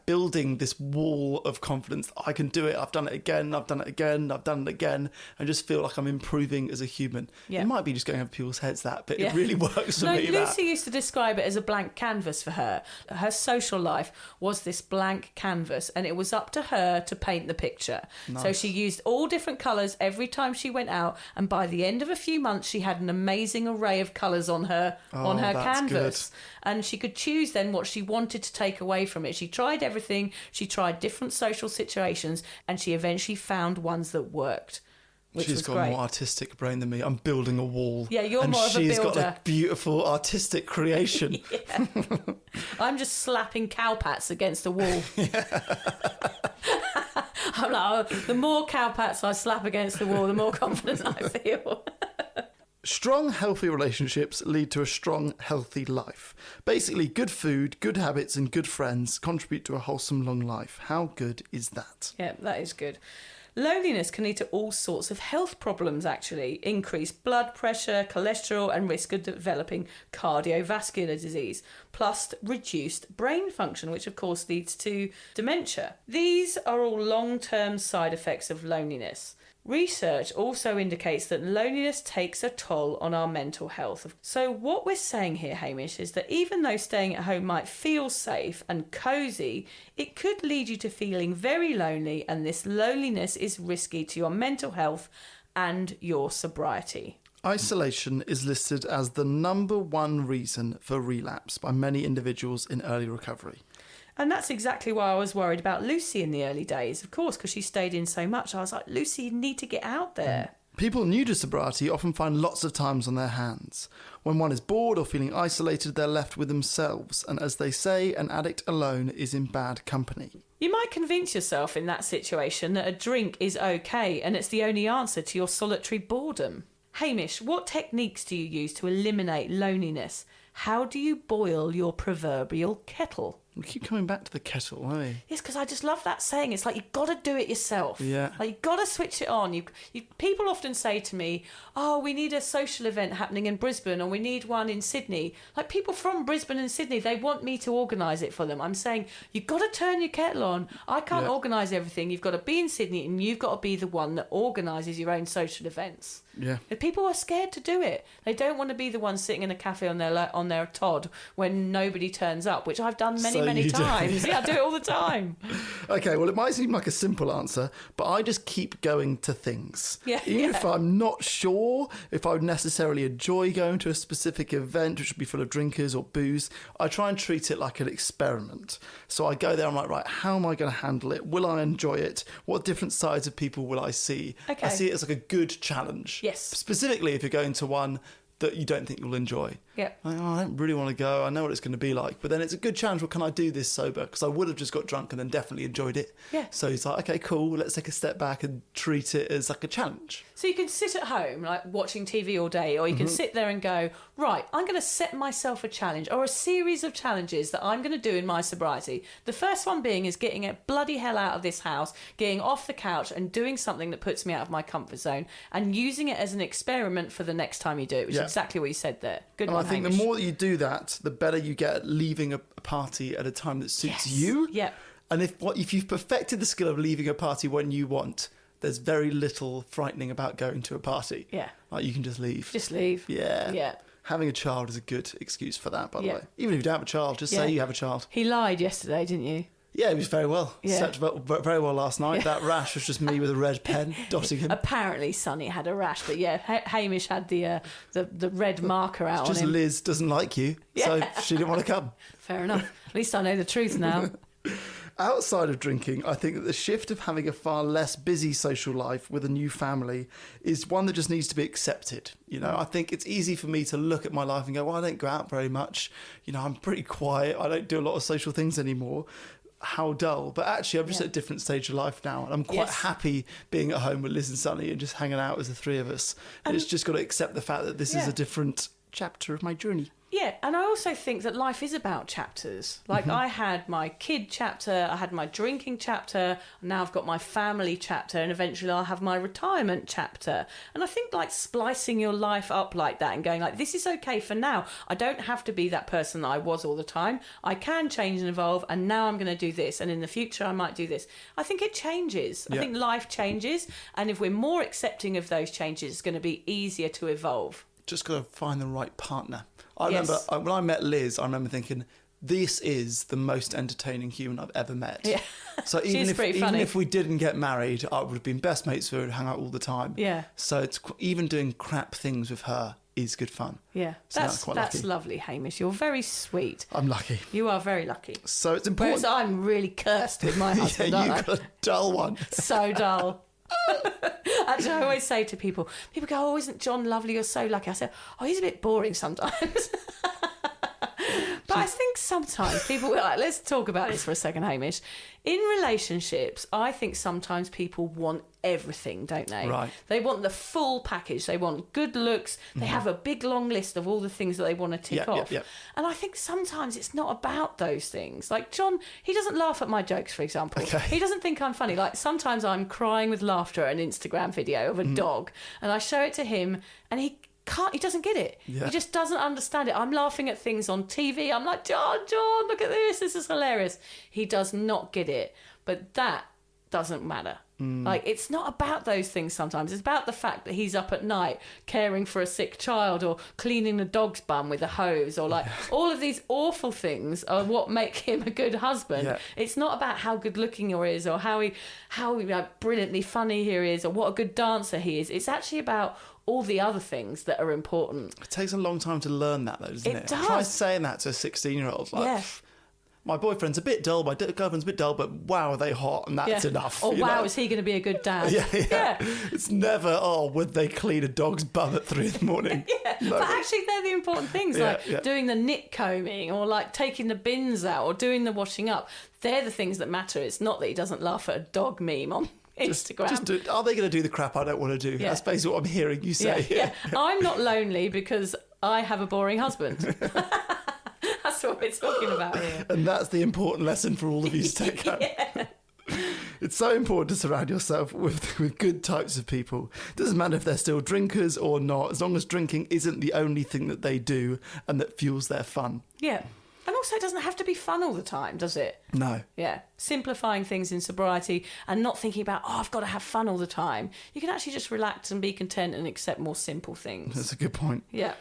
building this wall of confidence. I can do it. I've done it again. I've done it again. I've done it again. And just feel like I'm improving as a human. Yeah. It might be just going over people's heads, that, but it really works for me. Lucy used to describe it as a blank canvas for her. Her social life was this blank canvas, and it was up to her to paint the picture. Nice. So she used all different colours every time she went out, and by the end of a few months, she had an amazing array of colours on her canvas. Good. And she could choose then what she wanted to take away from it. She tried everything. She tried different social situations, and she eventually found ones that worked. She's got a more artistic brain than me. I'm building a wall. Yeah, you're more of a builder. And she's got a beautiful artistic creation. Yeah. I'm just slapping cowpats against a wall. I'm like, oh, the more cowpats I slap against the wall, the more confident I feel. Strong, healthy relationships lead to a strong, healthy life. Basically, good food, good habits, and good friends contribute to a wholesome, long life. How good is that? Yeah, that is good. Loneliness can lead to all sorts of health problems, actually. Increased blood pressure, cholesterol, and risk of developing cardiovascular disease, plus reduced brain function, which of course leads to dementia. These are all long-term side effects of loneliness. Research also indicates that loneliness takes a toll on our mental health. So what we're saying here, Hamish, is that even though staying at home might feel safe and cosy, it could lead you to feeling very lonely, and this loneliness is risky to your mental health and your sobriety. Isolation is listed as the number one reason for relapse by many individuals in early recovery. And that's exactly why I was worried about Lucy in the early days, of course, because she stayed in so much. I was like, Lucy, you need to get out there. People new to sobriety often find lots of times on their hands. When one is bored or feeling isolated, they're left with themselves. And as they say, an addict alone is in bad company. You might convince yourself in that situation that a drink is okay and it's the only answer to your solitary boredom. Hamish, what techniques do you use to eliminate loneliness? How do you boil your proverbial kettle? We keep coming back to the kettle, don't we? Yes, because I just love that saying. It's like, you've got to do it yourself. Yeah. Like, you've got to switch it on. People often say to me, oh, we need a social event happening in Brisbane or we need one in Sydney. Like, people from Brisbane and Sydney, they want me to organise it for them. I'm saying, you've got to turn your kettle on. I can't organise everything. You've got to be in Sydney and you've got to be the one that organises your own social events. Yeah. If people are scared to do it. They don't want to be the one sitting in a cafe on their Todd when nobody turns up, which I've done many times. Yeah, I do it all the time. Okay, well, it might seem like a simple answer, but I just keep going to things. Yeah, Even if I'm not sure if I would necessarily enjoy going to a specific event, which would be full of drinkers or booze, I try and treat it like an experiment. So I go there, I'm like, right, how am I going to handle it? Will I enjoy it? What different sides of people will I see? Okay. I see it as like a good challenge. Yes. Specifically if you're going to one that you don't think you'll enjoy. Yeah. I don't really want to go. I know what it's going to be like. But then it's a good challenge. Well, can I do this sober? Because I would have just got drunk and then definitely enjoyed it. Yeah. So it's like, okay, cool. Let's take a step back and treat it as like a challenge. So you can sit at home, like watching TV all day, or you can sit there and go, right, I'm going to set myself a challenge or a series of challenges that I'm going to do in my sobriety. The first one being is getting a bloody hell out of this house, getting off the couch and doing something that puts me out of my comfort zone and using it as an experiment for the next time you do it, which is exactly what you said there. Good and one, I think Hamish. the more that you do that, the better you get at leaving a party at a time that suits you. Yeah. And if you've perfected the skill of leaving a party when you want, there's very little frightening about going to a party. Yeah. Like you can just leave. Just leave. Yeah. Yeah. Having a child is a good excuse for that, by the way. Even if you don't have a child, just say you have a child. He lied yesterday, didn't you? Yeah, he was very well. Yeah. Slept very well last night. That rash was just me with a red pen dotting him. Apparently Sonny had a rash, but yeah, Hamish had the red marker out Just on him. Liz doesn't like you, so she didn't want to come. Fair enough. At least I know the truth now. Outside of drinking, I think that the shift of having a far less busy social life with a new family is one that just needs to be accepted. You know, I think it's easy for me to look at my life and go, well, I don't go out very much. You know, I'm pretty quiet. I don't do a lot of social things anymore. How dull. But actually, I'm just at a different stage of life now. And I'm quite happy being at home with Liz and Sonny and just hanging out as the three of us. And it's just got to accept the fact that this is a different chapter of my journey. Yeah, and I also think that life is about chapters. Like, I had my kid chapter, I had my drinking chapter, now I've got my family chapter, and eventually I'll have my retirement chapter. And I think, like, splicing your life up like that and going, like, this is okay for now. I don't have to be that person that I was all the time. I can change and evolve, and now I'm going to do this, and in the future I might do this. I think it changes. I think life changes, and if we're more accepting of those changes, it's going to be easier to evolve. Just got to find the right partner. I remember when I met Liz, I remember thinking, this is the most entertaining human I've ever met. Yeah. So even if we didn't get married, I would have been best mates with her and hang out all the time. Yeah. So it's even doing crap things with her is good fun. Yeah. So that's lovely, Hamish. You're very sweet. I'm lucky. You are very lucky. So it's important. Whereas I'm really cursed with my husband, yeah, you've got a dull one. So dull. Actually, I always say to people go, oh, isn't John lovely? You're so lucky. I said, oh, he's a bit boring sometimes. But I think sometimes people, like, let's talk about this for a second, Hamish. In relationships, I think sometimes people want everything, don't they? Right. They want the full package. They want good looks. They have a big long list of all the things that they want to tick off. And I think sometimes it's not about those things. Like John, he doesn't laugh at my jokes, for example. Okay. He doesn't think I'm funny. Like sometimes I'm crying with laughter at an Instagram video of a dog and I show it to him and he doesn't get it. Yeah. He just doesn't understand it. I'm laughing at things on TV. I'm like, John, look at this. This is hilarious. He does not get it. But that doesn't matter. Like, it's not about those things sometimes. It's about the fact that he's up at night caring for a sick child or cleaning the dog's bum with a hose or like all of these awful things are what make him a good husband. Yeah. It's not about how good looking he is or how brilliantly funny he is or what a good dancer he is. It's actually about all the other things that are important. It takes a long time to learn that, though, doesn't it? It does. Try saying that to a 16-year-old. Like, Yeah. my boyfriend's a bit dull, my girlfriend's a bit dull, but wow, are they hot, and that's enough. Or you wow, know? is he going to be a good dad? Yeah. It's never, would they clean a dog's bum at 3 a.m? No. But actually they're the important things, like doing the nit combing, or like taking the bins out, or doing the washing up. They're the things that matter. It's not that he doesn't laugh at a dog meme on Instagram. Are they going to do the crap I don't want to do? Yeah. That's basically what I'm hearing you say. Yeah. I'm not lonely because I have a boring husband. That's what we're talking about here. And that's the important lesson for all of you to take home. It's so important to surround yourself with good types of people. Doesn't matter if they're still drinkers or not, as long as drinking isn't the only thing that they do and that fuels their fun. Yeah. And also it doesn't have to be fun all the time, does it? No. Yeah. Simplifying things in sobriety and not thinking about, I've got to have fun all the time. You can actually just relax and be content and accept more simple things. That's a good point. Yeah.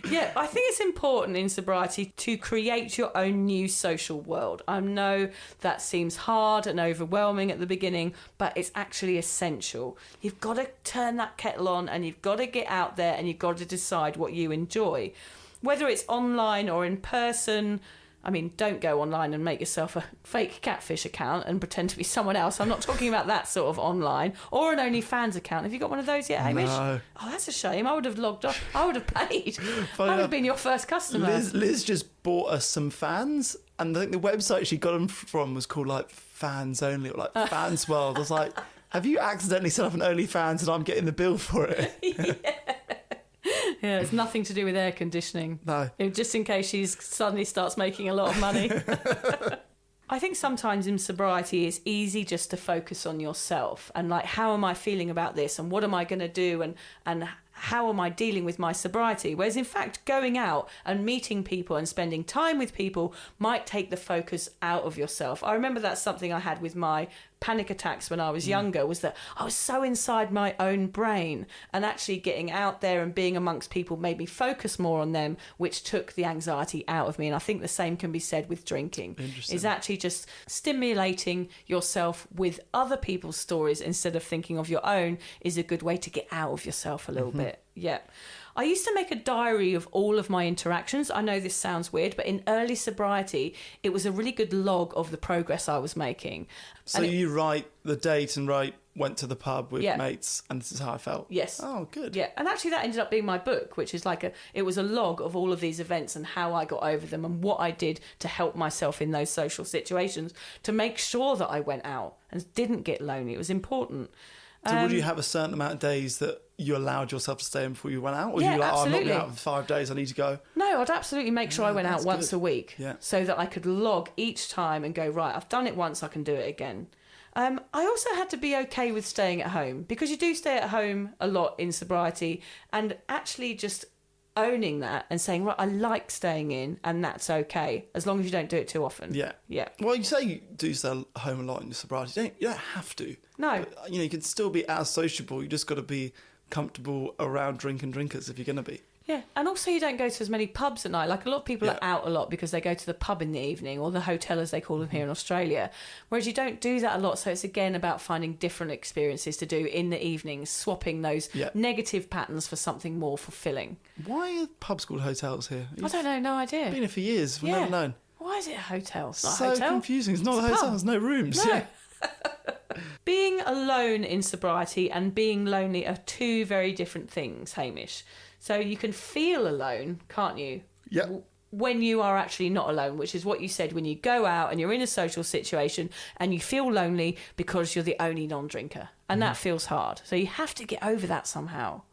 Yeah, I think it's important in sobriety to create your own new social world. I know that seems hard and overwhelming at the beginning, but it's actually essential. You've got to turn that kettle on and you've got to get out there and you've got to decide what you enjoy. Whether it's online or in person, I mean, don't go online and make yourself a fake catfish account and pretend to be someone else. I'm not talking about that sort of online. Or an OnlyFans account. Have you got one of those yet, Hamish? No. Oh, that's a shame. I would have logged off. I would have paid. I would have been your first customer. Liz just bought us some fans, and I think the website she got them from was called like Fans Only or like Fans World. I was like, have you accidentally set up an OnlyFans and I'm getting the bill for it? Yeah, it's nothing to do with air conditioning. No. Just in case she suddenly starts making a lot of money. I think sometimes in sobriety it's easy just to focus on yourself and like, how am I feeling about this and what am I going to do and how am I dealing with my sobriety? Whereas in fact going out and meeting people and spending time with people might take the focus out of yourself. I remember that's something I had with my panic attacks when I was younger, was that I was so inside my own brain, and actually getting out there and being amongst people made me focus more on them, which took the anxiety out of me. And I think the same can be said with drinking. Is actually just stimulating yourself with other people's stories instead of thinking of your own is a good way to get out of yourself a little bit. Yeah. I used to make a diary of all of my interactions. I know this sounds weird, but in early sobriety, it was a really good log of the progress I was making. So you write the date and went to the pub with mates and this is how I felt? Yes. Oh, good. Yeah, and actually that ended up being my book, which is it was a log of all of these events and how I got over them and what I did to help myself in those social situations to make sure that I went out and didn't get lonely. It was important. So would you have a certain amount of days that you allowed yourself to stay in before you went out? Or Yeah, you like, absolutely. I'm not going out for 5 days, I need to go? No, I'd absolutely make sure I went out once a week so that I could log each time and go, right, I've done it once, I can do it again. I also had to be okay with staying at home, because you do stay at home a lot in sobriety, and actually just owning that and saying, right, I like staying in and that's okay, as long as you don't do it too often. Yeah. Well, you say you do stay at home a lot in your sobriety. You don't have to. No. But, you can still be as sociable. You just got to be comfortable around drinking drinkers if you're going to be. Yeah, and also you don't go to as many pubs at night. Like a lot of people are out a lot because they go to the pub in the evening, or the hotel as they call them here in Australia, whereas you don't do that a lot. So it's again about finding different experiences to do in the evenings, swapping those negative patterns for something more fulfilling. Why are pubs called hotels here? I don't know, no idea. Been here for years, we've never known. Why is it a hotel? It's not so a hotel. Confusing. It's not a hotel, there's no rooms. No. Being alone in sobriety and being lonely are two very different things, Hamish. So you can feel alone, can't you? Yeah. When you are actually not alone, which is what you said, when you go out and you're in a social situation and you feel lonely because you're the only non-drinker. And that feels hard. So you have to get over that somehow.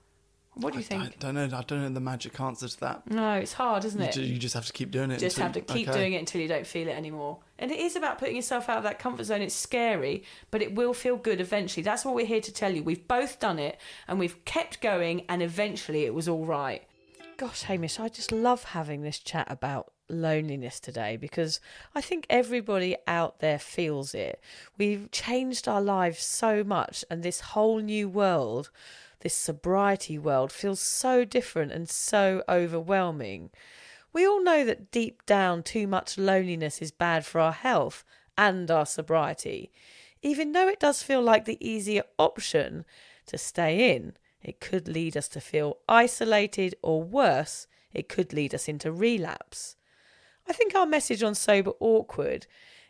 What do you think? I don't know the magic answer to that. No, it's hard, isn't it? You just have to keep doing it. Just have to keep doing it until you don't feel it anymore. And it is about putting yourself out of that comfort zone. It's scary, but it will feel good eventually. That's what we're here to tell you. We've both done it and we've kept going, and eventually it was all right. Gosh, Hamish, I just love having this chat about loneliness today, because I think everybody out there feels it. We've changed our lives so much, and this whole new world, this sobriety world, feels so different and so overwhelming. We all know that deep down too much loneliness is bad for our health and our sobriety, even though it does feel like the easier option to stay in. It could lead us to feel isolated, or worse, it could lead us into relapse. I think our message on Sober Awkward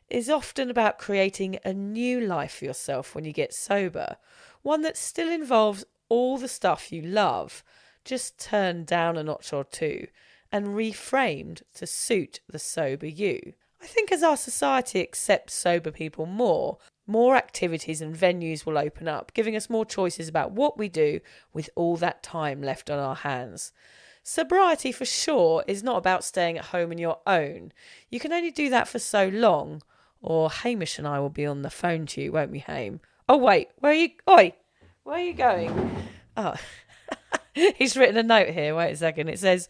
is often about creating a new life for yourself when you get sober, one that still involves all the stuff you love, just turned down a notch or two and reframed to suit the sober you. I think as our society accepts sober people more activities and venues will open up, giving us more choices about what we do with all that time left on our hands. Sobriety, for sure, is not about staying at home on your own. You can only do that for so long, or Hamish and I will be on the phone to you, won't we, Hame? Oh, wait, where are you going? Oh, he's written a note here, wait a second. It says,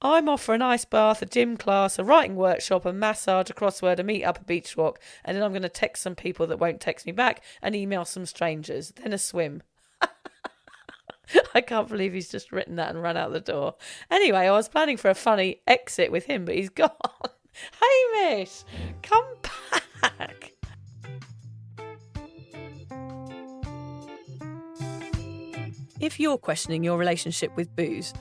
I'm off for an ice bath, a gym class, a writing workshop, a massage, a crossword, a meet up, a beach walk, and then I'm going to text some people that won't text me back and email some strangers, then a swim. I can't believe he's just written that and run out the door. Anyway, I was planning for a funny exit with him, but he's gone. Hamish, come back. If you're questioning your relationship with booze,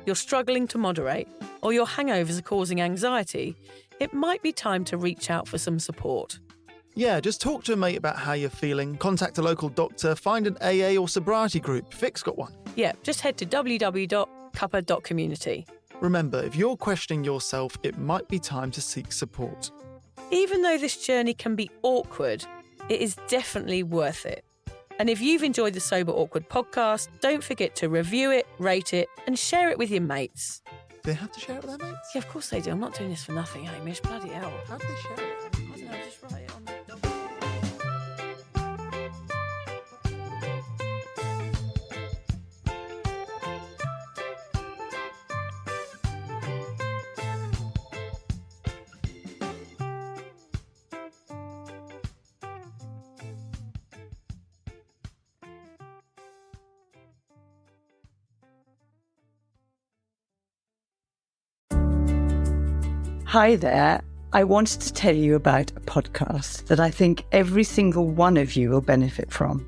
you're struggling to moderate, or your hangovers are causing anxiety, it might be time to reach out for some support. Yeah, just talk to a mate about how you're feeling, contact a local doctor, find an AA or sobriety group. Vic's got one. Yeah, just head to www.cuppa.community. Remember, if you're questioning yourself, it might be time to seek support. Even though this journey can be awkward, it is definitely worth it. And if you've enjoyed the Sober Awkward podcast, don't forget to review it, rate it, and share it with your mates. Do they have to share it with their mates? Yeah, of course they do. I'm not doing this for nothing, Hamish. Bloody hell. How do they share it? I don't know, just write it on the document. Hi there. I wanted to tell you about a podcast that I think every single one of you will benefit from.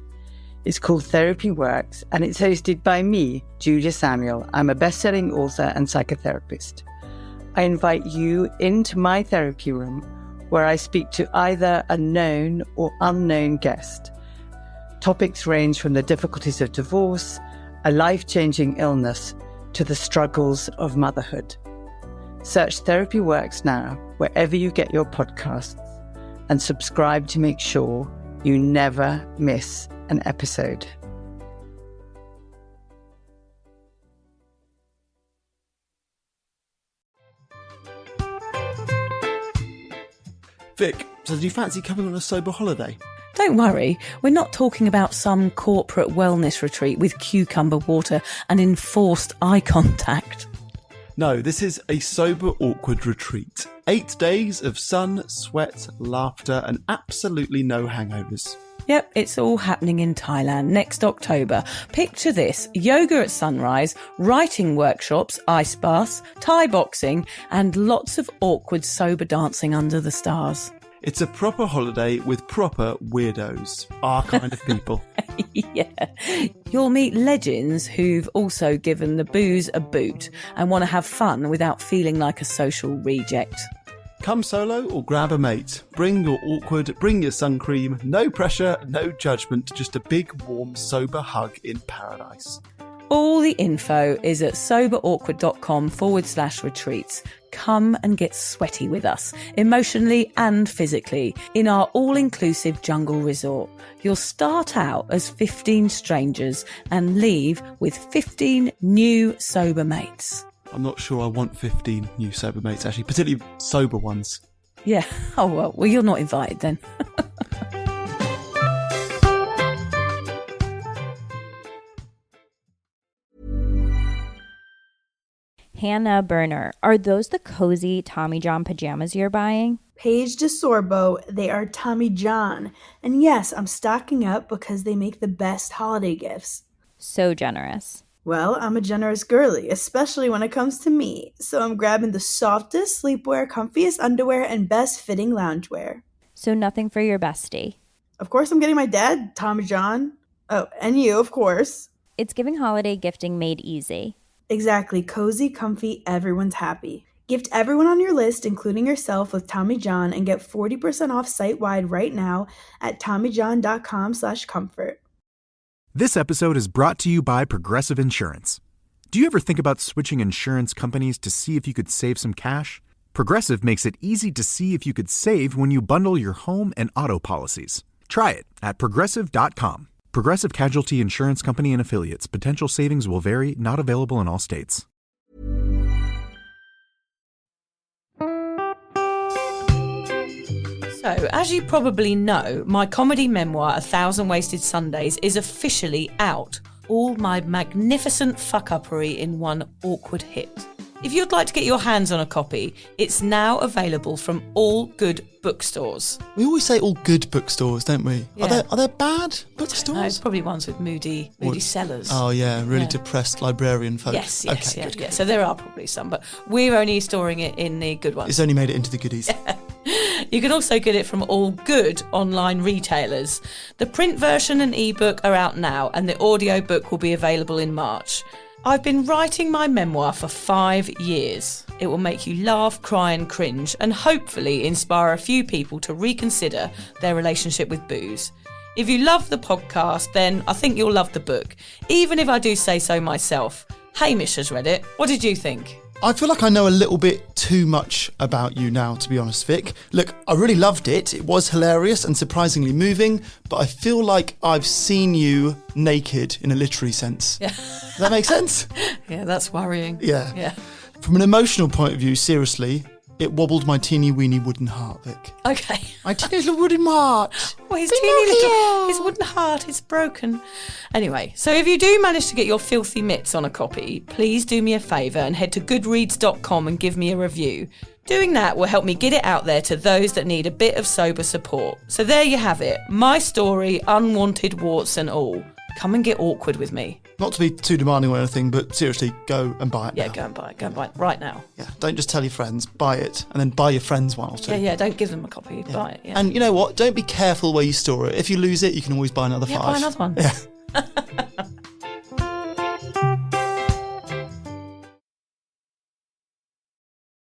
It's called Therapy Works, and it's hosted by me, Julia Samuel. I'm a best-selling author and psychotherapist. I invite you into my therapy room where I speak to either a known or unknown guest. Topics range from the difficulties of divorce, a life-changing illness, to the struggles of motherhood. Search Therapy Works now, wherever you get your podcasts, and subscribe to make sure you never miss an episode. Vic, so do you fancy coming on a sober holiday? Don't worry, we're not talking about some corporate wellness retreat with cucumber water and enforced eye contact. No, this is a Sober Awkward retreat. 8 days of sun, sweat, laughter, and absolutely no hangovers. Yep, it's all happening in Thailand next October. Picture this: yoga at sunrise, writing workshops, ice baths, Thai boxing, and lots of awkward sober dancing under the stars. It's a proper holiday with proper weirdos. Our kind of people. Yeah. You'll meet legends who've also given the booze a boot and want to have fun without feeling like a social reject. Come solo or grab a mate. Bring your awkward, bring your sun cream. No pressure, no judgment, just a big, warm, sober hug in paradise. All the info is at soberawkward.com/retreats. Come and get sweaty with us, emotionally and physically, in our all-inclusive jungle resort. You'll start out as 15 strangers and leave with 15 new sober mates. I'm not sure I want 15 new sober mates, actually, particularly sober ones. Yeah. Oh, well, you're not invited then. Hannah Burner, are those the cozy Tommy John pajamas you're buying? Paige DeSorbo, they are Tommy John. And yes, I'm stocking up because they make the best holiday gifts. So generous. Well, I'm a generous girly, especially when it comes to me. So I'm grabbing the softest sleepwear, comfiest underwear, and best fitting loungewear. So nothing for your bestie? Of course I'm getting my dad, Tommy John. Oh, and you, of course. It's giving holiday gifting made easy. Exactly. Cozy, comfy, everyone's happy. Gift everyone on your list, including yourself, with Tommy John and get 40% off site-wide right now at TommyJohn.com/comfort. This episode is brought to you by Progressive Insurance. Do you ever think about switching insurance companies to see if you could save some cash? Progressive makes it easy to see if you could save when you bundle your home and auto policies. Try it at Progressive.com. Progressive Casualty Insurance Company and Affiliates. Potential savings will vary, not available in all states. So, as you probably know, my comedy memoir, 1,000 Wasted Sundays, is officially out. All my magnificent fuck-uppery in one awkward hit. If you'd like to get your hands on a copy, it's now available from all good bookstores. We always say all good bookstores, don't we? Yeah. Are there bad bookstores? No, it's probably ones with moody sellers. Oh yeah, really depressed librarian folk. Yes, Okay, yeah. So there are probably some, but we're only storing it in the good ones. It's only made it into the goodies. You can also get it from all good online retailers. The print version and ebook are out now, and the audiobook will be available in March. I've been writing my memoir for 5 years. It will make you laugh, cry and cringe, and hopefully inspire a few people to reconsider their relationship with booze. If you love the podcast, then I think you'll love the book, even if I do say so myself. Hamish has read it. What did you think? I feel like I know a little bit too much about you now, to be honest, Vic. Look, I really loved it. It was hilarious and surprisingly moving, but I feel like I've seen you naked in a literary sense. Yeah. Does that make sense? Yeah, that's worrying. Yeah. From an emotional point of view, seriously, it wobbled my teeny weeny wooden heart, Vic. Okay. My teeny little wooden heart. Well, his wooden heart is broken. Anyway, so if you do manage to get your filthy mitts on a copy, please do me a favour and head to goodreads.com and give me a review. Doing that will help me get it out there to those that need a bit of sober support. So there you have it. My story, unwanted warts and all. Come and get awkward with me. Not to be too demanding or anything, but seriously, go and buy it now. Yeah, go and buy it right now. Yeah, don't just tell your friends, buy it, and then buy your friends one or two. Yeah, don't give them a copy, buy it, yeah. And you know what? Don't be careful where you store it. If you lose it, you can always buy another 5. Buy another one. Yeah.